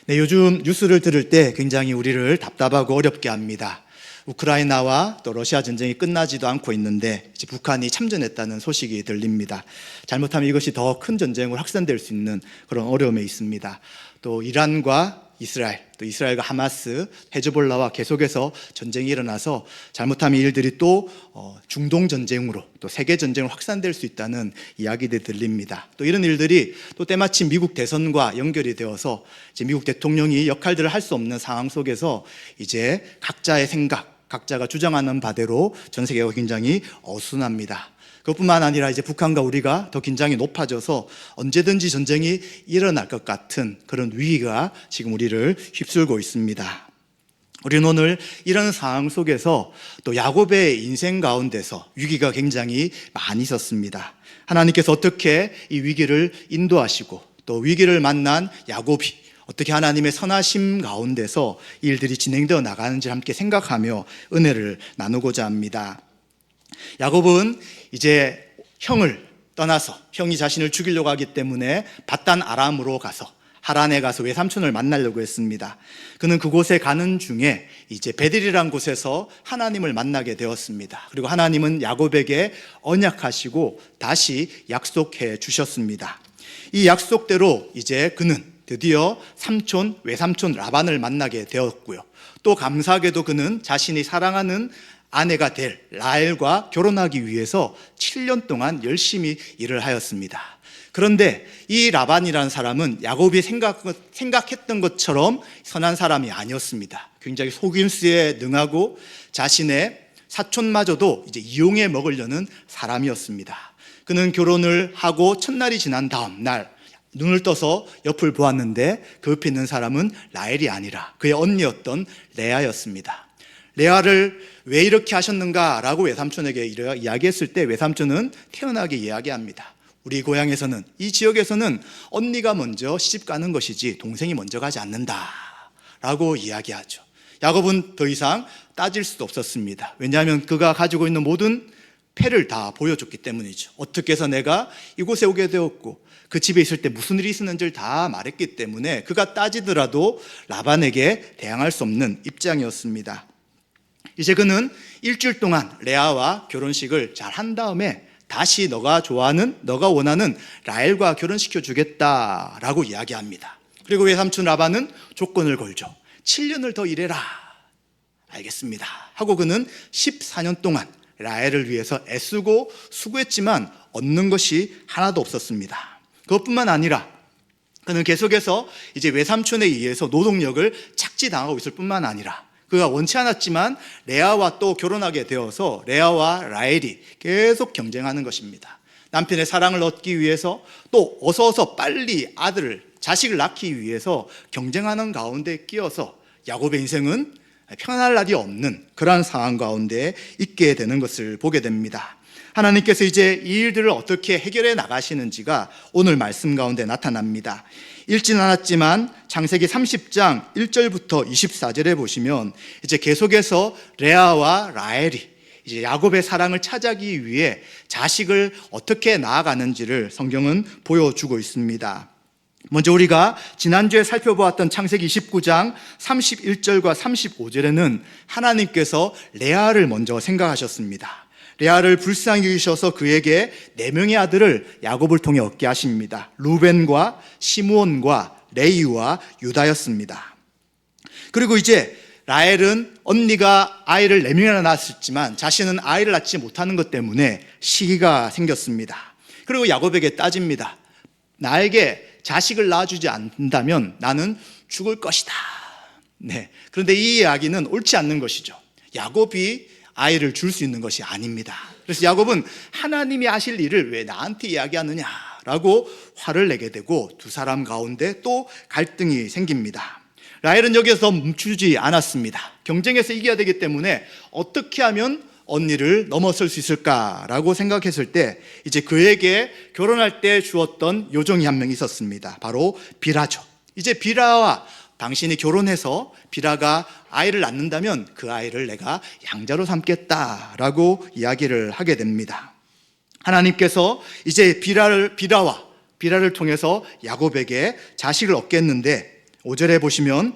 네, 요즘 뉴스를 들을 때 굉장히 우리를 답답하고 어렵게 합니다. 우크라이나와 또 러시아 전쟁이 끝나지도 않고 있는데 이제 북한이 참전했다는 소식이 들립니다. 잘못하면 이것이 더 큰 전쟁으로 확산될 수 있는 그런 어려움에 있습니다. 또 이란과 이스라엘, 또 이스라엘과 하마스, 헤즈볼라와 계속해서 전쟁이 일어나서 잘못하면 이 일들이 또 중동 전쟁으로 또 세계 전쟁으로 확산될 수 있다는 이야기들이 들립니다. 또 이런 일들이 또 때마침 미국 대선과 연결이 되어서 이제 미국 대통령이 역할들을 할 수 없는 상황 속에서 이제 각자의 생각, 각자가 주장하는 바대로 전 세계가 굉장히 어수선합니다. 그것뿐만 아니라 이제 북한과 우리가 더 긴장이 높아져서 언제든지 전쟁이 일어날 것 같은 그런 위기가 지금 우리를 휩쓸고 있습니다. 우리는 오늘 이런 상황 속에서 또 야곱의 인생 가운데서 위기가 굉장히 많이 있었습니다. 하나님께서 어떻게 이 위기를 인도하시고 또 위기를 만난 야곱이 어떻게 하나님의 선하심 가운데서 이 일들이 진행되어 나가는지 함께 생각하며 은혜를 나누고자 합니다. 야곱은 이제 형을 떠나서 형이 자신을 죽이려고 하기 때문에 밧단 아람으로 가서 하란에 가서 외삼촌을 만나려고 했습니다. 그는 그곳에 가는 중에 이제 베델이라는 곳에서 하나님을 만나게 되었습니다. 그리고 하나님은 야곱에게 언약하시고 다시 약속해 주셨습니다. 이 약속대로 이제 그는 드디어 삼촌, 외삼촌 라반을 만나게 되었고요. 또 감사하게도 그는 자신이 사랑하는 아내가 될 라헬과 결혼하기 위해서 7년 동안 열심히 일을 하였습니다. 그런데 이 라반이라는 사람은 야곱이 생각했던 것처럼 선한 사람이 아니었습니다. 굉장히 속임수에 능하고 자신의 사촌마저도 이제 이용해 먹으려는 사람이었습니다. 그는 결혼을 하고 첫날이 지난 다음 날 눈을 떠서 옆을 보았는데 그 옆에 있는 사람은 라헬이 아니라 그의 언니였던 레아였습니다. 레아를 왜 이렇게 하셨는가라고 외삼촌에게 이야기했을 때 외삼촌은 태연하게 이야기합니다. 우리 고향에서는, 이 지역에서는 언니가 먼저 시집 가는 것이지 동생이 먼저 가지 않는다라고 이야기하죠. 야곱은 더 이상 따질 수도 없었습니다. 왜냐하면 그가 가지고 있는 모든 패를 다 보여줬기 때문이죠. 어떻게 해서 내가 이곳에 오게 되었고 그 집에 있을 때 무슨 일이 있었는지를 다 말했기 때문에 그가 따지더라도 라반에게 대항할 수 없는 입장이었습니다. 이제 그는 일주일 동안 레아와 결혼식을 잘 한 다음에 다시 너가 좋아하는, 너가 원하는 라헬과 결혼시켜 주겠다라고 이야기합니다. 그리고 외삼촌 라반은 조건을 걸죠. 7년을 더 일해라. 알겠습니다 하고 그는 14년 동안 라헬을 위해서 애쓰고 수고했지만 얻는 것이 하나도 없었습니다. 그것뿐만 아니라 그는 계속해서 이제 외삼촌에 의해서 노동력을 착취당하고 있을 뿐만 아니라 그가 원치 않았지만 레아와 또 결혼하게 되어서 레아와 라헬이 계속 경쟁하는 것입니다. 남편의 사랑을 얻기 위해서 또 어서 빨리 자식을 낳기 위해서 경쟁하는 가운데 끼어서 야곱의 인생은 평안할 날이 없는 그러한 상황 가운데 있게 되는 것을 보게 됩니다. 하나님께서 이제 이 일들을 어떻게 해결해 나가시는지가 오늘 말씀 가운데 나타납니다. 읽진 않았지만 창세기 30장 1절부터 24절에 보시면 이제 계속해서 레아와 라헬이 이제 야곱의 사랑을 차지하기 위해 자식을 어떻게 낳아가는지를 성경은 보여주고 있습니다. 먼저 우리가 지난주에 살펴보았던 창세기 29장 31절과 35절에는 하나님께서 레아를 먼저 생각하셨습니다. 레아를 불쌍히 여기셔서 그에게 4명의 아들을 야곱을 통해 얻게 하십니다. 루벤과 시므온과 레위와 유다였습니다. 그리고 이제 라헬은 언니가 아이를 4명이나 낳았지만 자신은 아이를 낳지 못하는 것 때문에 시기가 생겼습니다. 그리고 야곱에게 따집니다. 나에게 자식을 낳아주지 않는다면 나는 죽을 것이다. 네. 그런데 이 이야기는 옳지 않는 것이죠. 야곱이 아이를 줄 수 있는 것이 아닙니다. 그래서 야곱은 하나님이 하실 일을 왜 나한테 이야기하느냐라고 화를 내게 되고 두 사람 가운데 또 갈등이 생깁니다. 라헬은 여기서 멈추지 않았습니다. 경쟁에서 이겨야 되기 때문에 어떻게 하면 언니를 넘어설 수 있을까라고 생각했을 때 이제 그에게 결혼할 때 주었던 요정이 한 명 있었습니다. 바로 비라죠. 이제 비라와 당신이 결혼해서 비라가 아이를 낳는다면 그 아이를 내가 양자로 삼겠다라고 이야기를 하게 됩니다. 하나님께서 이제 비라를 통해서 야곱에게 자식을 얻겠는데 5절에 보시면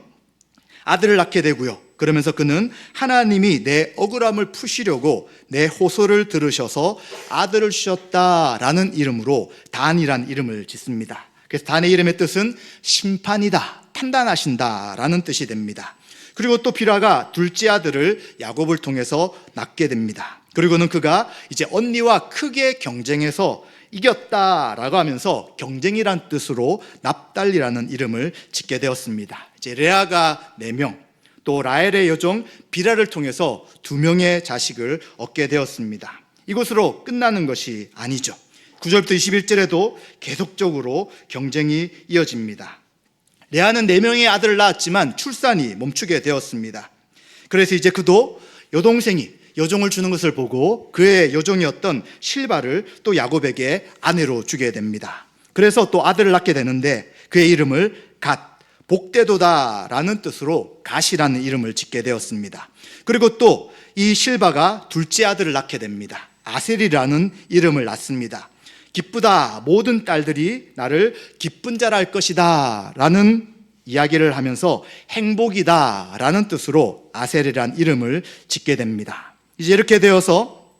아들을 낳게 되고요. 그러면서 그는 하나님이 내 억울함을 푸시려고 내 호소를 들으셔서 아들을 주셨다라는 이름으로 단이란 이름을 짓습니다. 그래서 단의 이름의 뜻은 심판이다, 판단하신다라는 뜻이 됩니다. 그리고 또 빌하가 둘째 아들을 야곱을 통해서 낳게 됩니다. 그리고는 그가 이제 언니와 크게 경쟁해서 이겼다라고 하면서 경쟁이란 뜻으로 납달리라는 이름을 짓게 되었습니다. 이제 레아가 4명, 또 라헬의 여종 빌하를 통해서 2명의 자식을 얻게 되었습니다. 이것으로 끝나는 것이 아니죠. 9절부터 21절에도 계속적으로 경쟁이 이어집니다. 레아는 4명의 아들을 낳았지만 출산이 멈추게 되었습니다. 그래서 이제 그도 여동생이 여종을 주는 것을 보고 그의 여종이었던 실바를 또 야곱에게 아내로 주게 됩니다. 그래서 또 아들을 낳게 되는데 그의 이름을 갓, 복되도다라는 뜻으로 갓이라는 이름을 짓게 되었습니다. 그리고 또 이 실바가 둘째 아들을 낳게 됩니다. 아셀이라는 이름을 낳습니다. 기쁘다, 모든 딸들이 나를 기쁜 자라 할 것이다 라는 이야기를 하면서 행복이다 라는 뜻으로 아셀이라는 이름을 짓게 됩니다. 이제 이렇게 되어서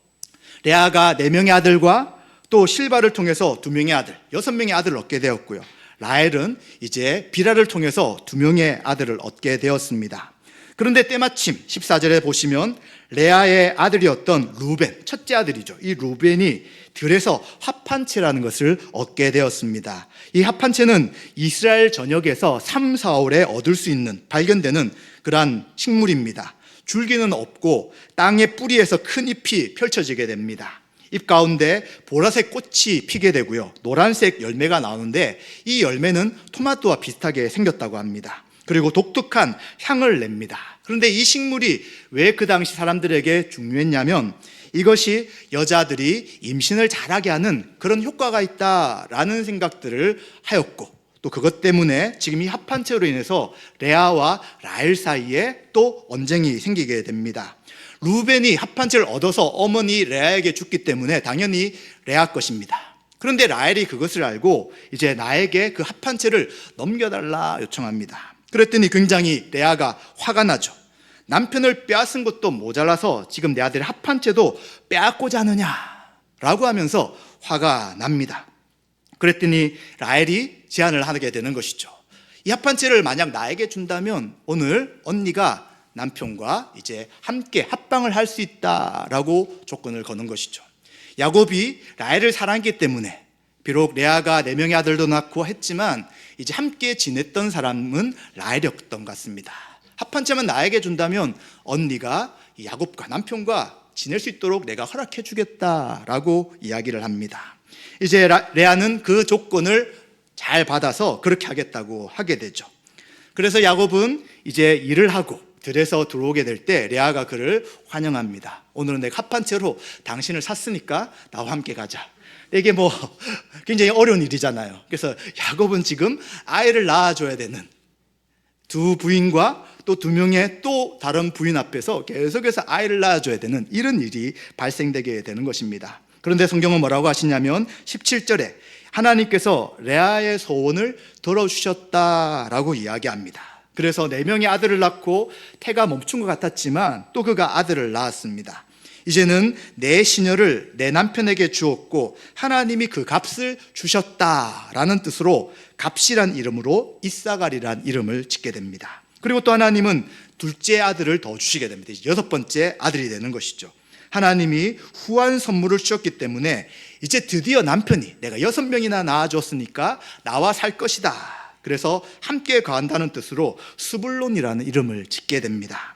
레아가 4명의 아들과 또 실바를 통해서 2명의 아들, 6명의 아들을 얻게 되었고요. 라헬은 이제 빌하를 통해서 2명의 아들을 얻게 되었습니다. 그런데 때마침 14절에 보시면 레아의 아들이었던 루벤, 첫째 아들이죠. 이 루벤이 들에서 합판채라는 것을 얻게 되었습니다. 이 합판채는 이스라엘 전역에서 3, 4월에 얻을 수 있는, 발견되는 그러한 식물입니다. 줄기는 없고 땅의 뿌리에서 큰 잎이 펼쳐지게 됩니다. 잎 가운데 보라색 꽃이 피게 되고요. 노란색 열매가 나오는데 이 열매는 토마토와 비슷하게 생겼다고 합니다. 그리고 독특한 향을 냅니다. 그런데 이 식물이 왜 그 당시 사람들에게 중요했냐면 이것이 여자들이 임신을 잘하게 하는 그런 효과가 있다라는 생각들을 하였고 또 그것 때문에 지금 이 합판체로 인해서 레아와 라헬 사이에 또 언쟁이 생기게 됩니다. 루벤이 합판체를 얻어서 어머니 레아에게 줬기 때문에 당연히 레아 것입니다. 그런데 라헬이 그것을 알고 이제 나에게 그 합판체를 넘겨달라 요청합니다. 그랬더니 굉장히 레아가 화가 나죠. 남편을 빼앗은 것도 모자라서 지금 내 아들의 합판체도 빼앗고자 하느냐라고 하면서 화가 납니다. 그랬더니 라헬이 제안을 하게 되는 것이죠. 이 합판체를 만약 나에게 준다면 오늘 언니가 남편과 이제 함께 합방을 할 수 있다라고 조건을 거는 것이죠. 야곱이 라헬을 사랑했기 때문에 비록 레아가 4명의 아들도 낳고 했지만 이제 함께 지냈던 사람은 라헬이었던 것 같습니다. 합판체만 나에게 준다면 언니가 야곱과 남편과 지낼 수 있도록 내가 허락해 주겠다라고 이야기를 합니다. 이제 레아는 그 조건을 잘 받아서 그렇게 하겠다고 하게 되죠. 그래서 야곱은 이제 일을 하고 들에서 들어오게 될 때 레아가 그를 환영합니다. 오늘은 내가 합판체로 당신을 샀으니까 나와 함께 가자. 이게 뭐 굉장히 어려운 일이잖아요. 그래서 야곱은 지금 아이를 낳아줘야 되는 두 부인과 또 2명의 또 다른 부인 앞에서 계속해서 아이를 낳아줘야 되는 이런 일이 발생되게 되는 것입니다. 그런데 성경은 뭐라고 하시냐면 17절에 하나님께서 레아의 소원을 들어주셨다라고 이야기합니다. 그래서 4명의 아들을 낳고 태가 멈춘 것 같았지만 또 그가 아들을 낳았습니다. 이제는 내 시녀를 내 남편에게 주었고 하나님이 그 값을 주셨다라는 뜻으로 값이란 이름으로 이사갈이란 이름을 짓게 됩니다. 그리고 또 하나님은 둘째 아들을 더 주시게 됩니다. 6번째 아들이 되는 것이죠. 하나님이 후한 선물을 주셨기 때문에 이제 드디어 남편이 내가 6명이나 낳아줬으니까 나와 살 것이다. 그래서 함께 거한다는 뜻으로 스불론이라는 이름을 짓게 됩니다.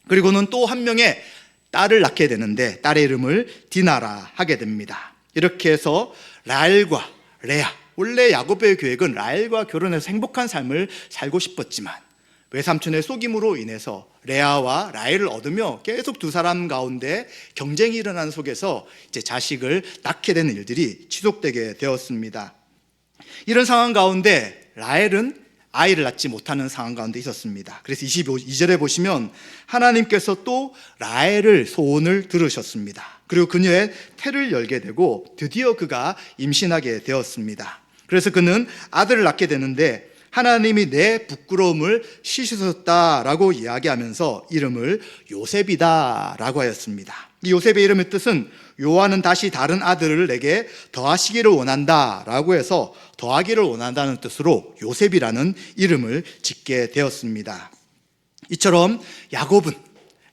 그리고는 또 한 명의 딸을 낳게 되는데 딸의 이름을 디나라 하게 됩니다. 이렇게 해서 라헬과 레아, 원래 야곱의 계획은 라헬과 결혼해서 행복한 삶을 살고 싶었지만 외삼촌의 속임으로 인해서 레아와 라헬을 얻으며 계속 두 사람 가운데 경쟁이 일어나는 속에서 이제 자식을 낳게 되는 일들이 지속되게 되었습니다. 이런 상황 가운데 라헬은 아이를 낳지 못하는 상황 가운데 있었습니다. 그래서 22절에 보시면 하나님께서 또 라헬을 소원을 들으셨습니다. 그리고 그녀의 태를 열게 되고 드디어 그가 임신하게 되었습니다. 그래서 그는 아들을 낳게 되는데 하나님이 내 부끄러움을 씻으셨다라고 이야기하면서 이름을 요셉이다라고 하였습니다. 이 요셉의 이름의 뜻은 여호와는 다시 다른 아들을 내게 더하시기를 원한다라고 해서 더하기를 원한다는 뜻으로 요셉이라는 이름을 짓게 되었습니다. 이처럼 야곱은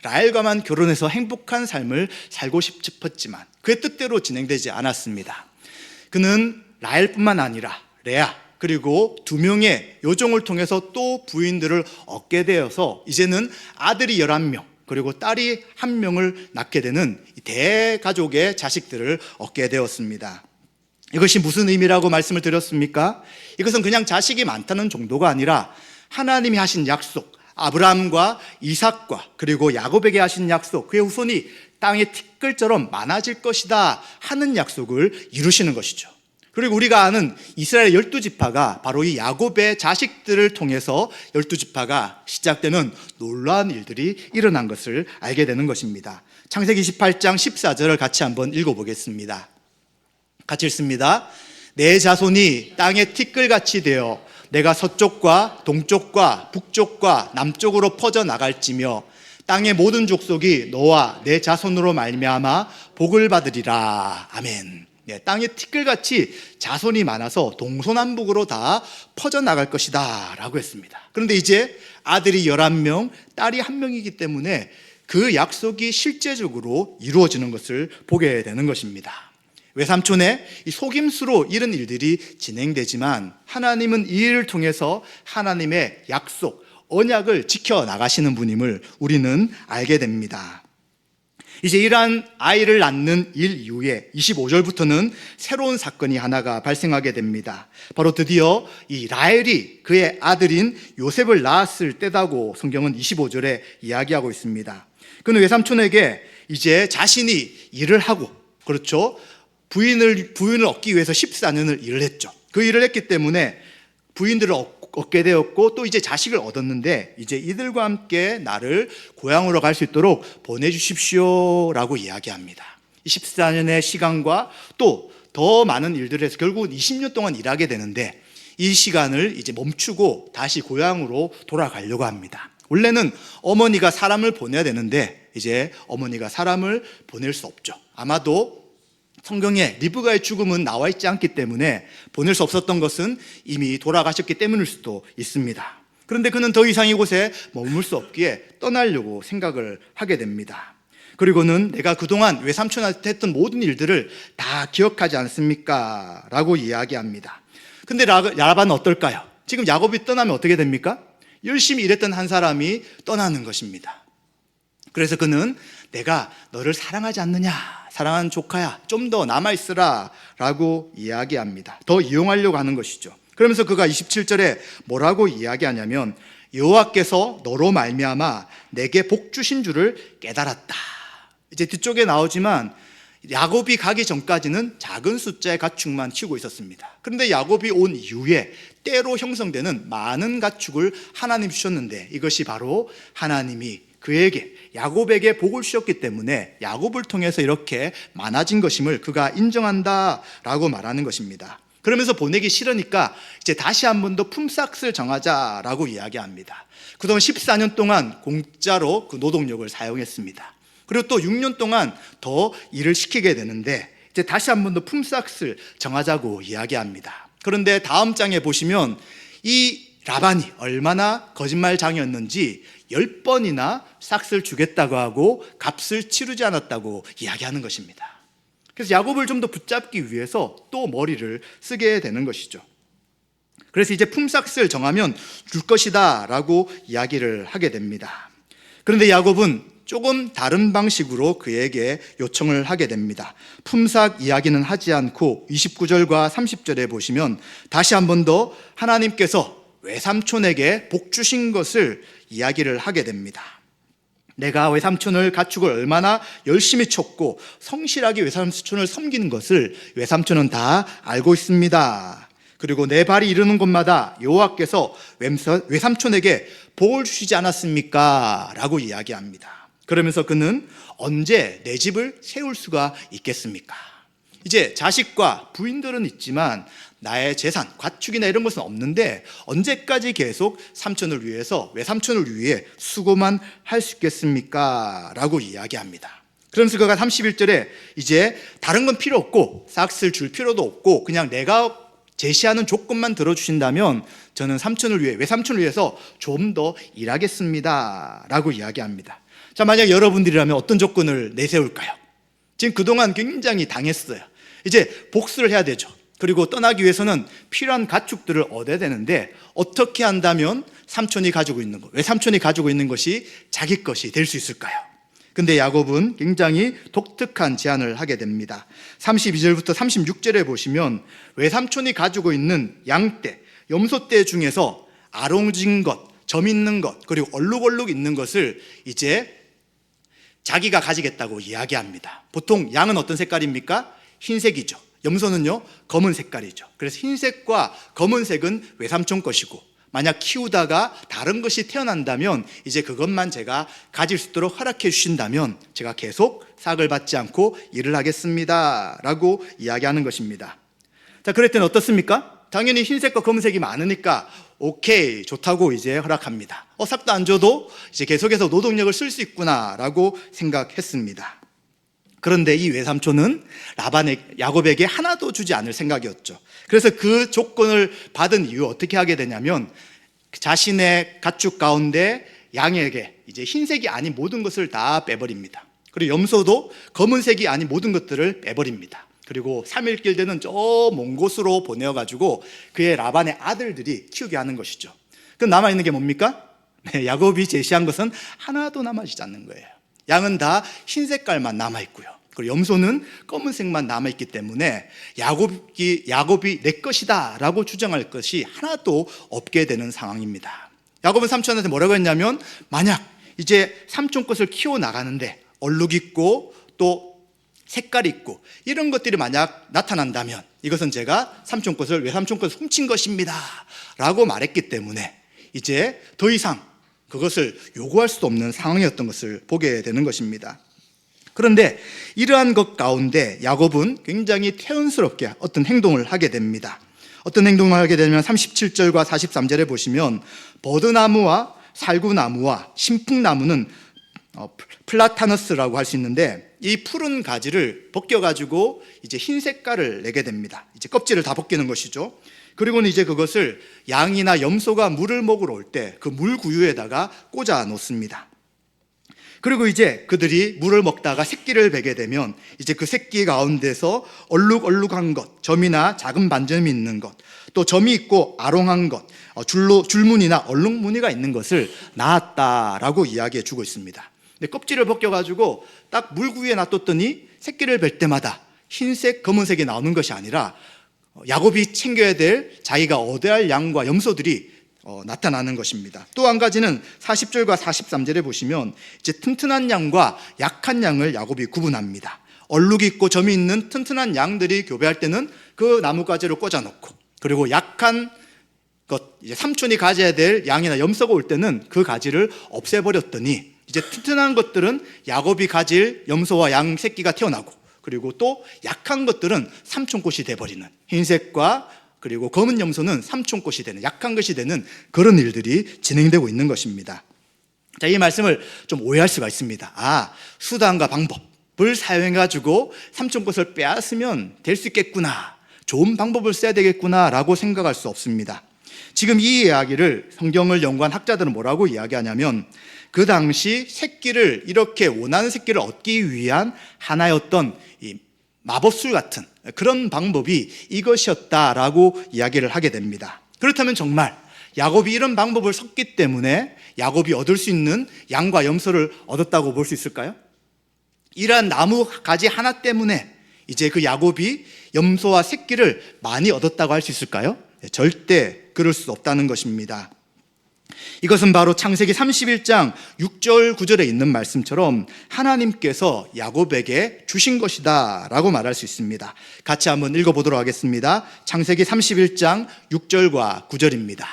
라헬과만 결혼해서 행복한 삶을 살고 싶었지만 그의 뜻대로 진행되지 않았습니다. 그는 라헬뿐만 아니라 레아 그리고 2명의 요종을 통해서 또 부인들을 얻게 되어서 이제는 아들이 11명 그리고 딸이 1명을 낳게 되는 대가족의 자식들을 얻게 되었습니다. 이것이 무슨 의미라고 말씀을 드렸습니까? 이것은 그냥 자식이 많다는 정도가 아니라 하나님이 하신 약속, 아브라함과 이삭과 그리고 야곱에게 하신 약속, 그의 후손이 땅의 티끌처럼 많아질 것이다 하는 약속을 이루시는 것이죠. 그리고 우리가 아는 이스라엘 12지파가 바로 이 야곱의 자식들을 통해서 12지파가 시작되는 놀라운 일들이 일어난 것을 알게 되는 것입니다. 창세기 28장 14절을 같이 한번 읽어보겠습니다. 같이 읽습니다. 내 자손이 땅의 티끌같이 되어 내가 서쪽과 동쪽과 북쪽과 남쪽으로 퍼져나갈지며 땅의 모든 족속이 너와 내 자손으로 말미암아 복을 받으리라. 아멘. 땅의 티끌같이 자손이 많아서 동서남북으로 다 퍼져나갈 것이다 라고 했습니다. 그런데 이제 아들이 11명, 딸이 1명이기 때문에 그 약속이 실제적으로 이루어지는 것을 보게 되는 것입니다. 외삼촌의 이 속임수로 이런 일들이 진행되지만 하나님은 이 일을 통해서 하나님의 약속, 언약을 지켜나가시는 분임을 우리는 알게 됩니다. 이제 이러한 아이를 낳는 일 이후에 25절부터는 새로운 사건이 하나가 발생하게 됩니다. 바로 드디어 이 라헬이 그의 아들인 요셉을 낳았을 때다고 성경은 25절에 이야기하고 있습니다. 그는 외삼촌에게 이제 자신이 일을 하고, 그렇죠, 부인을 얻기 위해서 14년을 일을 했죠. 그 일을 했기 때문에 부인들을 얻게 되었고 또 이제 자식을 얻었는데 이제 이들과 함께 나를 고향으로 갈 수 있도록 보내주십시오 라고 이야기합니다. 14년의 시간과 또 더 많은 일들을 해서 결국 20년 동안 일하게 되는데 이 시간을 이제 멈추고 다시 고향으로 돌아가려고 합니다. 원래는 어머니가 사람을 보내야 되는데 이제 어머니가 사람을 보낼 수 없죠. 아마도 성경에 리브가의 죽음은 나와 있지 않기 때문에 보낼 수 없었던 것은 이미 돌아가셨기 때문일 수도 있습니다. 그런데 그는 더 이상 이곳에 머물 수 없기에 떠나려고 생각을 하게 됩니다. 그리고는 내가 그동안 외삼촌한테 했던 모든 일들을 다 기억하지 않습니까? 라고 이야기합니다. 근데 라반은 어떨까요? 지금 야곱이 떠나면 어떻게 됩니까? 열심히 일했던 한 사람이 떠나는 것입니다. 그래서 그는 내가 너를 사랑하지 않느냐? 사랑하는 조카야, 좀 더 남아있으라 라고 이야기합니다. 더 이용하려고 하는 것이죠. 그러면서 그가 27절에 뭐라고 이야기하냐면 여호와께서 너로 말미암아 내게 복 주신 줄을 깨달았다. 이제 뒤쪽에 나오지만 야곱이 가기 전까지는 작은 숫자의 가축만 키우고 있었습니다. 그런데 야곱이 온 이후에 때로 형성되는 많은 가축을 하나님 주셨는데 이것이 바로 하나님이 그에게 야곱에게 복을 주셨기 때문에 야곱을 통해서 이렇게 많아진 것임을 그가 인정한다라고 말하는 것입니다. 그러면서 보내기 싫으니까 이제 다시 한 번 더 품삯을 정하자라고 이야기합니다. 그동안 14년 동안 공짜로 그 노동력을 사용했습니다. 그리고 또 6년 동안 더 일을 시키게 되는데 이제 다시 한 번 더 품삯을 정하자고 이야기합니다. 그런데 다음 장에 보시면 이 라반이 얼마나 거짓말장이었는지 10번이나 싹을 주겠다고 하고 값을 치르지 않았다고 이야기하는 것입니다. 그래서 야곱을 좀 더 붙잡기 위해서 또 머리를 쓰게 되는 것이죠. 그래서 이제 품삯을 정하면 줄 것이다 라고 이야기를 하게 됩니다. 그런데 야곱은 조금 다른 방식으로 그에게 요청을 하게 됩니다. 품삯 이야기는 하지 않고 29절과 30절에 보시면 다시 한 번 더 하나님께서 외삼촌에게 복 주신 것을 이야기를 하게 됩니다. 내가 외삼촌을 가축을 얼마나 열심히 쳤고 성실하게 외삼촌을 섬기는 것을 외삼촌은 다 알고 있습니다. 그리고 내 발이 이르는 곳마다 여호와께서 외삼촌에게 복을 주시지 않았습니까? 라고 이야기합니다. 그러면서 그는 언제 내 집을 세울 수가 있겠습니까? 이제 자식과 부인들은 있지만 나의 재산, 가축이나 이런 것은 없는데 언제까지 계속 삼촌을 위해서, 외삼촌을 위해 수고만 할 수 있겠습니까? 라고 이야기합니다. 그러면서 그가 31절에 이제 다른 건 필요 없고 싹쓸 줄 필요도 없고 그냥 내가 제시하는 조건만 들어주신다면 저는 삼촌을 위해, 외삼촌을 위해서 좀 더 일하겠습니다 라고 이야기합니다. 자, 만약 여러분들이라면 어떤 조건을 내세울까요? 지금 그동안 굉장히 당했어요. 이제 복수를 해야 되죠. 그리고 떠나기 위해서는 필요한 가축들을 얻어야 되는데 어떻게 한다면 삼촌이 가지고 있는 것, 외삼촌이 가지고 있는 것이 자기 것이 될 수 있을까요? 근데 야곱은 굉장히 독특한 제안을 하게 됩니다. 32절부터 36절에 보시면 외삼촌이 가지고 있는 양떼, 염소떼 중에서 아롱진 것, 점 있는 것, 그리고 얼룩얼룩 있는 것을 이제 자기가 가지겠다고 이야기합니다. 보통 양은 어떤 색깔입니까? 흰색이죠. 염소는요, 검은 색깔이죠. 그래서 흰색과 검은색은 외삼촌 것이고 만약 키우다가 다른 것이 태어난다면 이제 그것만 제가 가질 수 있도록 허락해 주신다면 제가 계속 삭을 받지 않고 일을 하겠습니다 라고 이야기하는 것입니다. 자, 그랬더니 어떻습니까? 당연히 흰색과 검은색이 많으니까 오케이, 좋다고 이제 허락합니다. 삭도 안 줘도 이제 계속해서 노동력을 쓸 수 있구나 라고 생각했습니다. 그런데 이 외삼촌은 야곱에게 하나도 주지 않을 생각이었죠. 그래서 그 조건을 받은 이후 어떻게 하게 되냐면 자신의 가축 가운데 양에게 이제 흰색이 아닌 모든 것을 다 빼버립니다. 그리고 염소도 검은색이 아닌 모든 것들을 빼버립니다. 그리고 3일 길 되는 저 먼 곳으로 보내어가지고 그의 라반의 아들들이 키우게 하는 것이죠. 그럼 남아있는 게 뭡니까? 야곱이 제시한 것은 하나도 남아있지 않는 거예요. 양은 다 흰색깔만 남아있고요. 그리고 염소는 검은색만 남아있기 때문에 야곱이 내 것이다 라고 주장할 것이 하나도 없게 되는 상황입니다. 야곱은 삼촌한테 뭐라고 했냐면 만약 이제 삼촌 것을 키워나가는데 얼룩 있고 또 색깔 있고 이런 것들이 만약 나타난다면 이것은 제가 삼촌 것을, 외삼촌 것을 훔친 것입니다 라고 말했기 때문에 이제 더 이상 그것을 요구할 수도 없는 상황이었던 것을 보게 되는 것입니다. 그런데 이러한 것 가운데 야곱은 굉장히 태연스럽게 어떤 행동을 하게 됩니다. 어떤 행동을 하게 되면 37절과 43절에 보시면 버드나무와 살구나무와 신풍나무는 플라타너스라고 할 수 있는데 이 푸른 가지를 벗겨가지고 이제 흰 색깔을 내게 됩니다. 이제 껍질을 다 벗기는 것이죠. 그리고는 이제 그것을 양이나 염소가 물을 먹으러 올 때 그 물구유에다가 꽂아 놓습니다. 그리고 이제 그들이 물을 먹다가 새끼를 베게 되면 이제 그 새끼 가운데서 얼룩얼룩한 것, 점이나 작은 반점이 있는 것, 또 점이 있고 아롱한 것, 줄무늬나 얼룩무늬가 있는 것을 낳았다라고 이야기해 주고 있습니다. 근데 껍질을 벗겨가지고 딱 물구유에 놔뒀더니 새끼를 뵐 때마다 흰색, 검은색이 나오는 것이 아니라 야곱이 챙겨야 될 자기가 얻어야 할 양과 염소들이 나타나는 것입니다. 또 한 가지는 40절과 43절에 보시면 이제 튼튼한 양과 약한 양을 야곱이 구분합니다. 얼룩이 있고 점이 있는 튼튼한 양들이 교배할 때는 그 나뭇가지를 꽂아놓고, 그리고 약한 것, 이제 삼촌이 가져야 될 양이나 염소가 올 때는 그 가지를 없애버렸더니 이제 튼튼한 것들은 야곱이 가질 염소와 양 새끼가 태어나고, 그리고 또 약한 것들은 삼촌꽃이 돼버리는, 흰색과 그리고 검은 염소는 삼촌꽃이 되는, 약한 것이 되는 그런 일들이 진행되고 있는 것입니다. 자, 이 말씀을 좀 오해할 수가 있습니다. 수단과 방법을 사용해가지고 삼촌꽃을 빼앗으면 될 수 있겠구나, 좋은 방법을 써야 되겠구나 라고 생각할 수 없습니다. 지금 이 이야기를 성경을 연구한 학자들은 뭐라고 이야기하냐면 그 당시 새끼를, 이렇게 원하는 새끼를 얻기 위한 하나의 어떤 이 마법술 같은 그런 방법이 이것이었다라고 이야기를 하게 됩니다. 그렇다면 정말 야곱이 이런 방법을 썼기 때문에 야곱이 얻을 수 있는 양과 염소를 얻었다고 볼 수 있을까요? 이러한 나무 가지 하나 때문에 이제 그 야곱이 염소와 새끼를 많이 얻었다고 할 수 있을까요? 절대 그럴 수 없다는 것입니다. 이것은 바로 창세기 31장 6절 9절에 있는 말씀처럼 하나님께서 야곱에게 주신 것이다 라고 말할 수 있습니다. 같이 한번 읽어보도록 하겠습니다. 창세기 31장 6절과 9절입니다.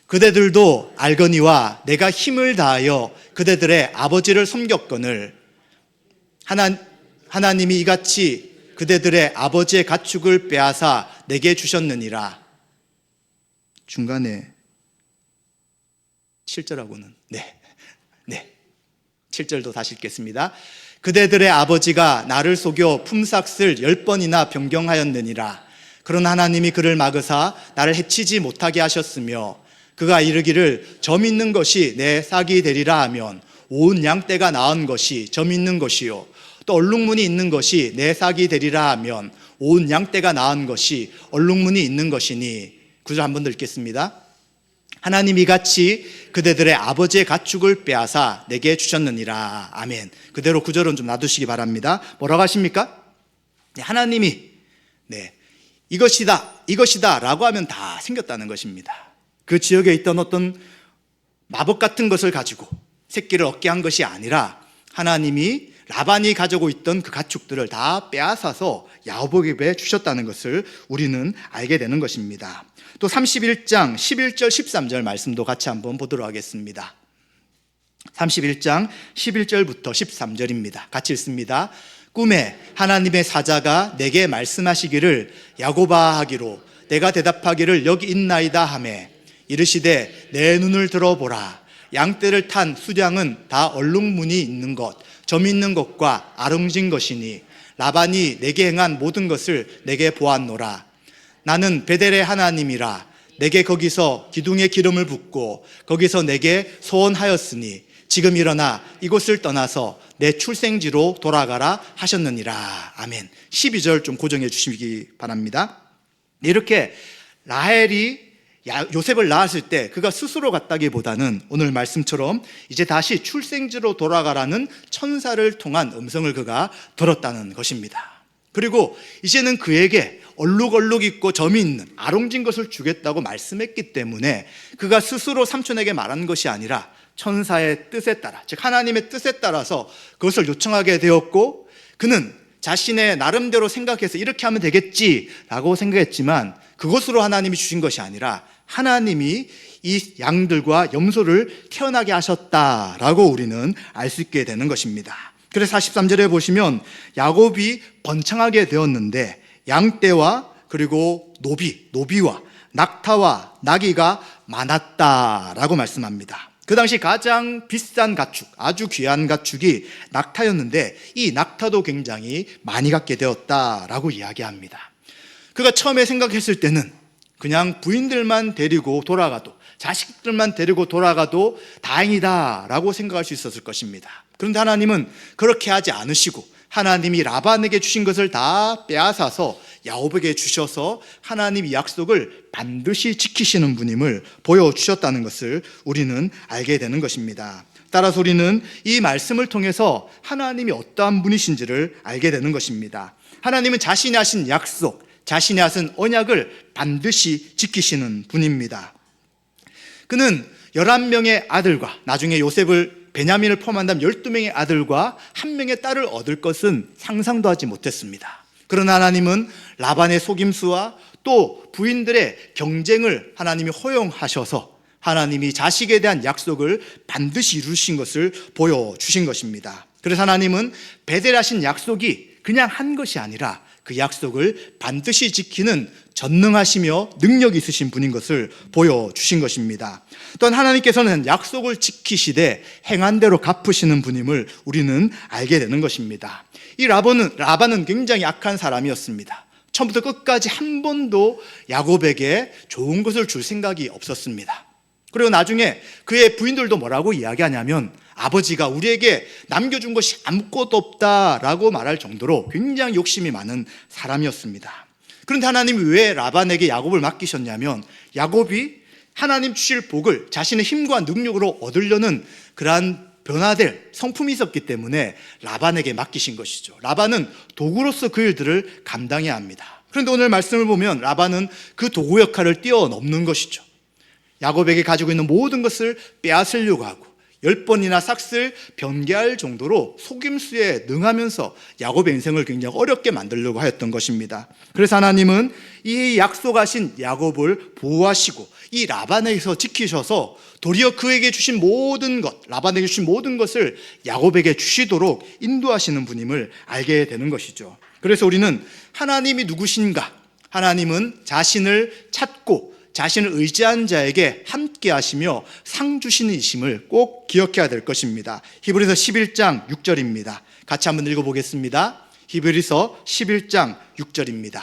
그대들도 알거니와 내가 힘을 다하여 그대들의 아버지를 섬겼거늘 하나님이 이같이 그대들의 아버지의 가축을 빼앗아 내게 주셨느니라. 중간에 7절하고는 네. 7절도 다시 읽겠습니다. 그대들의 아버지가 나를 속여 품삯을 10번이나 변경하였느니라. 그러나 하나님이 그를 막으사 나를 해치지 못하게 하셨으며 그가 이르기를 점 있는 것이 내 싹이 되리라 하면 온 양떼가 낳은 것이 점 있는 것이요 또 얼룩무늬 있는 것이 내 싹이 되리라 하면 온 양떼가 낳은 것이 얼룩무늬 있는 것이니. 9절 한 번 더 읽겠습니다. 하나님이 같이 그대들의 아버지의 가축을 빼앗아 내게 주셨느니라. 아멘. 그대로 9절은 좀 놔두시기 바랍니다. 뭐라고 하십니까? 하나님이 이것이다 라고 하면 다 생겼다는 것입니다. 그 지역에 있던 어떤 마법 같은 것을 가지고 새끼를 얻게 한 것이 아니라 하나님이 라반이 가지고 있던 그 가축들을 다 빼앗아서 야곱에게 주셨다는 것을 우리는 알게 되는 것입니다. 또 31장 11절 13절 말씀도 같이 한번 보도록 하겠습니다. 31장 11절부터 13절입니다. 같이 읽습니다. 꿈에 하나님의 사자가 내게 말씀하시기를 야곱아 하기로 내가 대답하기를 여기 있나이다 하매 이르시되 내 눈을 들어보라. 양떼를 탄 수량은 다 얼룩무늬 있는 것, 점 있는 것과 아름진 것이니 라반이 내게 행한 모든 것을 내게 보았노라. 나는 베델의 하나님이라. 내게 거기서 기둥에 기름을 붓고 거기서 내게 소원하였으니 지금 일어나 이곳을 떠나서 내 출생지로 돌아가라 하셨느니라. 아멘. 12절 좀 고정해 주시기 바랍니다. 이렇게 라헬이 요셉을 낳았을 때 그가 스스로 갔다기보다는 오늘 말씀처럼 이제 다시 출생지로 돌아가라는 천사를 통한 음성을 그가 들었다는 것입니다. 그리고 이제는 그에게 얼룩얼룩 있고 점이 있는 아롱진 것을 주겠다고 말씀했기 때문에 그가 스스로 삼촌에게 말한 것이 아니라 천사의 뜻에 따라, 즉 하나님의 뜻에 따라서 그것을 요청하게 되었고, 그는 자신의 나름대로 생각해서 이렇게 하면 되겠지라고 생각했지만 그것으로 하나님이 주신 것이 아니라 하나님이 이 양들과 염소를 태어나게 하셨다라고 우리는 알 수 있게 되는 것입니다. 그래서 43절에 보시면 야곱이 번창하게 되었는데 양떼와 그리고 노비와 낙타와 나귀가 많았다라고 말씀합니다. 그 당시 가장 비싼 가축, 아주 귀한 가축이 낙타였는데 이 낙타도 굉장히 많이 갖게 되었다라고 이야기합니다. 그가 처음에 생각했을 때는 그냥 부인들만 데리고 돌아가도, 자식들만 데리고 돌아가도 다행이다라고 생각할 수 있었을 것입니다. 그런데 하나님은 그렇게 하지 않으시고 하나님이 라반에게 주신 것을 다 빼앗아서 야곱에게 주셔서 하나님이 약속을 반드시 지키시는 분임을 보여주셨다는 것을 우리는 알게 되는 것입니다. 따라서 우리는 이 말씀을 통해서 하나님이 어떠한 분이신지를 알게 되는 것입니다. 하나님은 자신이 하신 약속, 자신이 하신 언약을 반드시 지키시는 분입니다. 그는 11명의 아들과 나중에 베냐민을 포함한다면 12명의 아들과 1명의 딸을 얻을 것은 상상도 하지 못했습니다. 그러나 하나님은 라반의 속임수와 또 부인들의 경쟁을 하나님이 허용하셔서 하나님이 자식에 대한 약속을 반드시 이루신 것을 보여주신 것입니다. 그래서 하나님은 베델하신 약속이 그냥 한 것이 아니라 그 약속을 반드시 지키는 전능하시며 능력이 있으신 분인 것을 보여주신 것입니다. 또한 하나님께서는 약속을 지키시되 행한 대로 갚으시는 분임을 우리는 알게 되는 것입니다. 이 라반은 굉장히 악한 사람이었습니다. 처음부터 끝까지 한 번도 야곱에게 좋은 것을 줄 생각이 없었습니다. 그리고 나중에 그의 부인들도 뭐라고 이야기하냐면 아버지가 우리에게 남겨준 것이 아무것도 없다라고 말할 정도로 굉장히 욕심이 많은 사람이었습니다. 그런데 하나님이 왜 라반에게 야곱을 맡기셨냐면 야곱이 하나님 주실 복을 자신의 힘과 능력으로 얻으려는 그러한 변화될 성품이 있었기 때문에 라반에게 맡기신 것이죠. 라반은 도구로서 그 일들을 감당해야 합니다. 그런데 오늘 말씀을 보면 라반은 그 도구 역할을 뛰어넘는 것이죠. 야곱에게 가지고 있는 모든 것을 빼앗으려고 하고 10번이나 삭슬 변개할 정도로 속임수에 능하면서 야곱의 인생을 굉장히 어렵게 만들려고 하였던 것입니다. 그래서 하나님은 이 약속하신 야곱을 보호하시고 이 라반에게서 지키셔서 도리어 그에게 주신 모든 것, 라반에게 주신 모든 것을 야곱에게 주시도록 인도하시는 분임을 알게 되는 것이죠. 그래서 우리는 하나님이 누구신가, 하나님은 자신을 찾고 자신을 의지한 자에게 함께 하시며 상 주시는 이심을 꼭 기억해야 될 것입니다. 히브리서 11장 6절입니다. 같이 한번 읽어보겠습니다. 히브리서 11장 6절입니다.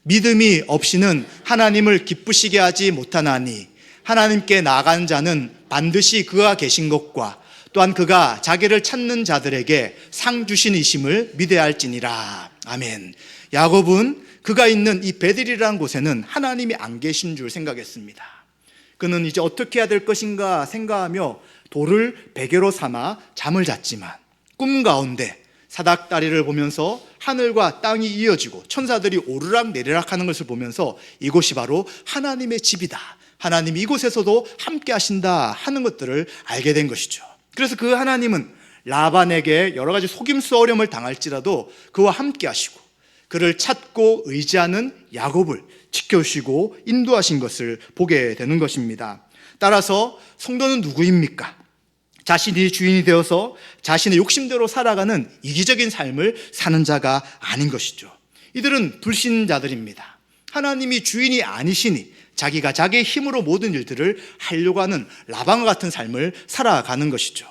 믿음이 없이는 하나님을 기쁘시게 하지 못하나니 하나님께 나아간 자는 반드시 그가 계신 것과 또한 그가 자기를 찾는 자들에게 상 주시니심을 믿어야 할지니라. 아멘. 야곱은 그가 있는 이 베델이라는 곳에는 하나님이 안 계신 줄 생각했습니다. 그는 이제 어떻게 해야 될 것인가 생각하며 돌을 베개로 삼아 잠을 잤지만 꿈 가운데 사닥다리를 보면서 하늘과 땅이 이어지고 천사들이 오르락 내리락 하는 것을 보면서 이곳이 바로 하나님의 집이다, 하나님이 이곳에서도 함께 하신다 하는 것들을 알게 된 것이죠. 그래서 그 하나님은 라반에게 여러 가지 속임수 어려움을 당할지라도 그와 함께 하시고 그를 찾고 의지하는 야곱을 지켜주시고 인도하신 것을 보게 되는 것입니다. 따라서 성도는 누구입니까? 자신이 주인이 되어서 자신의 욕심대로 살아가는 이기적인 삶을 사는 자가 아닌 것이죠. 이들은 불신자들입니다. 하나님이 주인이 아니시니 자기가 자기의 힘으로 모든 일들을 하려고 하는 라반과 같은 삶을 살아가는 것이죠.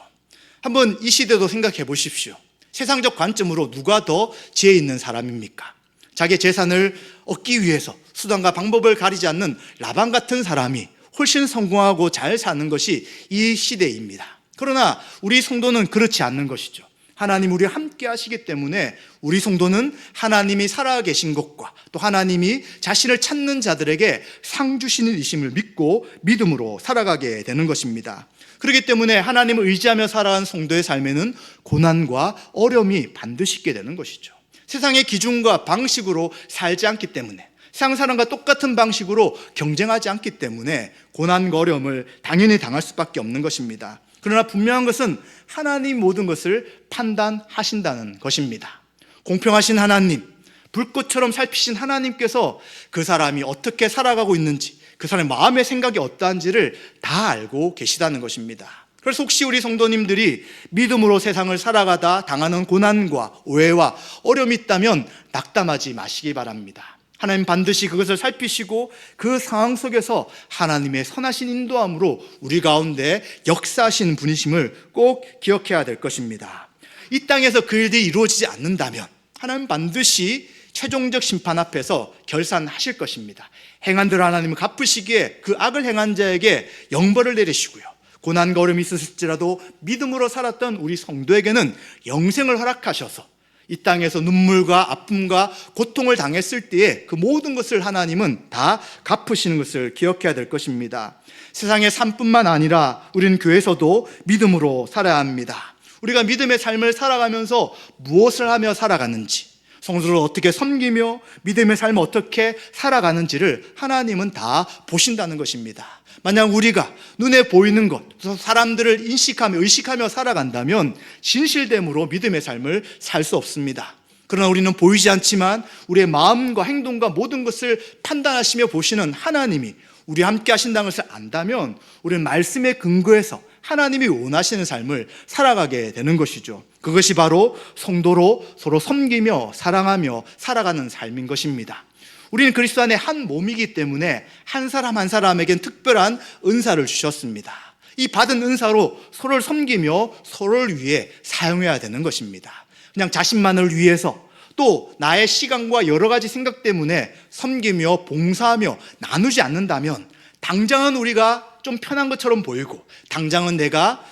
한번 이 시대도 생각해 보십시오. 세상적 관점으로 누가 더 지혜 있는 사람입니까? 자기의 재산을 얻기 위해서 수단과 방법을 가리지 않는 라반 같은 사람이 훨씬 성공하고 잘 사는 것이 이 시대입니다. 그러나 우리 성도는 그렇지 않는 것이죠. 하나님 우리와 함께 하시기 때문에 우리 성도는 하나님이 살아계신 것과 또 하나님이 자신을 찾는 자들에게 상 주시는 이심을 믿고 믿음으로 살아가게 되는 것입니다. 그렇기 때문에 하나님을 의지하며 살아가는 성도의 삶에는 고난과 어려움이 반드시 있게 되는 것이죠. 세상의 기준과 방식으로 살지 않기 때문에, 세상 사람과 똑같은 방식으로 경쟁하지 않기 때문에 고난과 어려움을 당연히 당할 수밖에 없는 것입니다. 그러나 분명한 것은 하나님 모든 것을 판단하신다는 것입니다. 공평하신 하나님, 불꽃처럼 살피신 하나님께서 그 사람이 어떻게 살아가고 있는지, 그 사람의 마음의 생각이 어떠한지를 다 알고 계시다는 것입니다. 그래서 혹시 우리 성도님들이 믿음으로 세상을 살아가다 당하는 고난과 오해와 어려움이 있다면 낙담하지 마시기 바랍니다. 하나님 반드시 그것을 살피시고 그 상황 속에서 하나님의 선하신 인도함으로 우리 가운데 역사하시는 분이심을 꼭 기억해야 될 것입니다. 이 땅에서 그 일들이 이루어지지 않는다면 하나님 반드시 최종적 심판 앞에서 결산하실 것입니다. 행한 대로 하나님은 갚으시기에 그 악을 행한 자에게 영벌을 내리시고요, 고난과 어려움이 있었을지라도 믿음으로 살았던 우리 성도에게는 영생을 허락하셔서 이 땅에서 눈물과 아픔과 고통을 당했을 때에 그 모든 것을 하나님은 다 갚으시는 것을 기억해야 될 것입니다. 세상의 삶뿐만 아니라 우리는 교회에서도 믿음으로 살아야 합니다. 우리가 믿음의 삶을 살아가면서 무엇을 하며 살아가는지, 성도를 어떻게 섬기며 믿음의 삶을 어떻게 살아가는지를 하나님은 다 보신다는 것입니다. 만약 우리가 눈에 보이는 것, 사람들을 인식하며 의식하며 살아간다면 진실됨으로 믿음의 삶을 살 수 없습니다. 그러나 우리는 보이지 않지만 우리의 마음과 행동과 모든 것을 판단하시며 보시는 하나님이 우리와 함께 하신다는 것을 안다면 우리는 말씀에 근거해서 하나님이 원하시는 삶을 살아가게 되는 것이죠. 그것이 바로 성도로 서로 섬기며 사랑하며 살아가는 삶인 것입니다. 우리는 그리스도 안에 한 몸이기 때문에 한 사람 한 사람에겐 특별한 은사를 주셨습니다. 이 받은 은사로 서로를 섬기며 서로를 위해 사용해야 되는 것입니다. 그냥 자신만을 위해서 또 나의 시간과 여러 가지 생각 때문에 섬기며 봉사하며 나누지 않는다면 당장은 우리가 좀 편한 것처럼 보이고 당장은 내가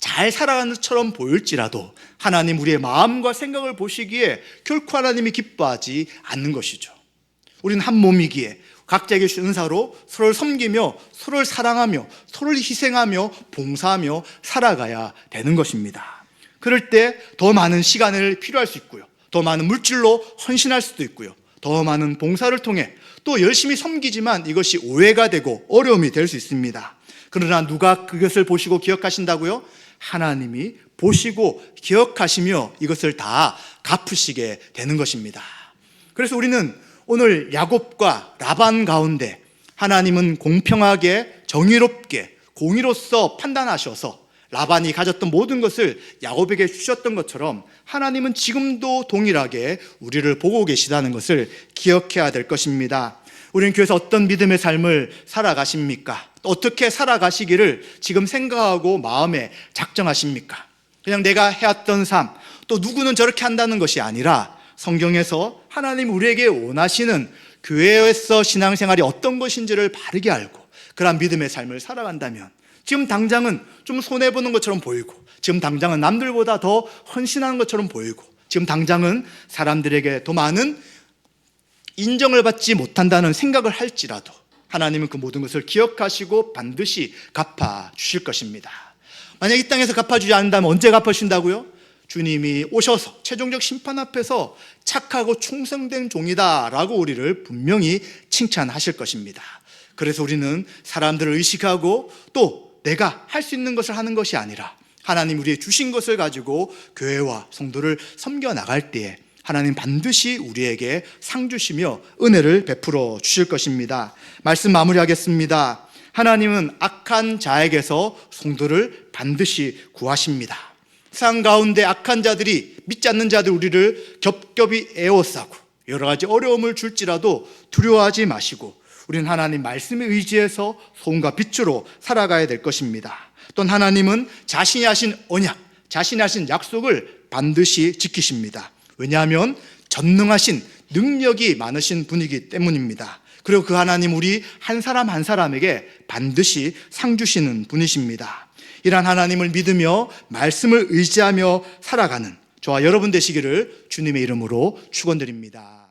잘 살아가는 것처럼 보일지라도 하나님 우리의 마음과 생각을 보시기에 결코 하나님이 기뻐하지 않는 것이죠. 우리는 한 몸이기에 각자에게 주신 은사로 서로를 섬기며 서로를 사랑하며 서로를 희생하며 봉사하며 살아가야 되는 것입니다. 그럴 때 더 많은 시간을 필요할 수 있고요, 더 많은 물질로 헌신할 수도 있고요, 더 많은 봉사를 통해 또 열심히 섬기지만 이것이 오해가 되고 어려움이 될 수 있습니다. 그러나 누가 그것을 보시고 기억하신다고요? 하나님이 보시고 기억하시며 이것을 다 갚으시게 되는 것입니다. 그래서 우리는 오늘 야곱과 라반 가운데 하나님은 공평하게 정의롭게 공의로서 판단하셔서 라반이 가졌던 모든 것을 야곱에게 주셨던 것처럼 하나님은 지금도 동일하게 우리를 보고 계시다는 것을 기억해야 될 것입니다. 우리는 교회에서 어떤 믿음의 삶을 살아가십니까? 또 어떻게 살아가시기를 지금 생각하고 마음에 작정하십니까? 그냥 내가 해왔던 삶, 또 누구는 저렇게 한다는 것이 아니라 성경에서 하나님 우리에게 원하시는 교회에서 신앙생활이 어떤 것인지를 바르게 알고 그러한 믿음의 삶을 살아간다면 지금 당장은 좀 손해보는 것처럼 보이고 지금 당장은 남들보다 더 헌신하는 것처럼 보이고 지금 당장은 사람들에게 더 많은 인정을 받지 못한다는 생각을 할지라도 하나님은 그 모든 것을 기억하시고 반드시 갚아주실 것입니다. 만약 이 땅에서 갚아주지 않는다면 언제 갚아주신다고요? 주님이 오셔서 최종적 심판 앞에서 착하고 충성된 종이다 라고 우리를 분명히 칭찬하실 것입니다. 그래서 우리는 사람들을 의식하고 또 내가 할 수 있는 것을 하는 것이 아니라 하나님 우리의 주신 것을 가지고 교회와 성도를 섬겨 나갈 때에 하나님 반드시 우리에게 상 주시며 은혜를 베풀어 주실 것입니다. 말씀 마무리하겠습니다. 하나님은 악한 자에게서 성도를 반드시 구하십니다. 세상 가운데 악한 자들이 믿지 않는 자들 우리를 겹겹이 에워싸고 여러 가지 어려움을 줄지라도 두려워하지 마시고 우리는 하나님 말씀에 의지해서 소금과 빛으로 살아가야 될 것입니다. 또한 하나님은 자신이 하신 언약, 자신이 하신 약속을 반드시 지키십니다. 왜냐하면 전능하신 능력이 많으신 분이기 때문입니다. 그리고 그 하나님 우리 한 사람 한 사람에게 반드시 상 주시는 분이십니다. 이러한 하나님을 믿으며 말씀을 의지하며 살아가는 저와 여러분 되시기를 주님의 이름으로 축원드립니다.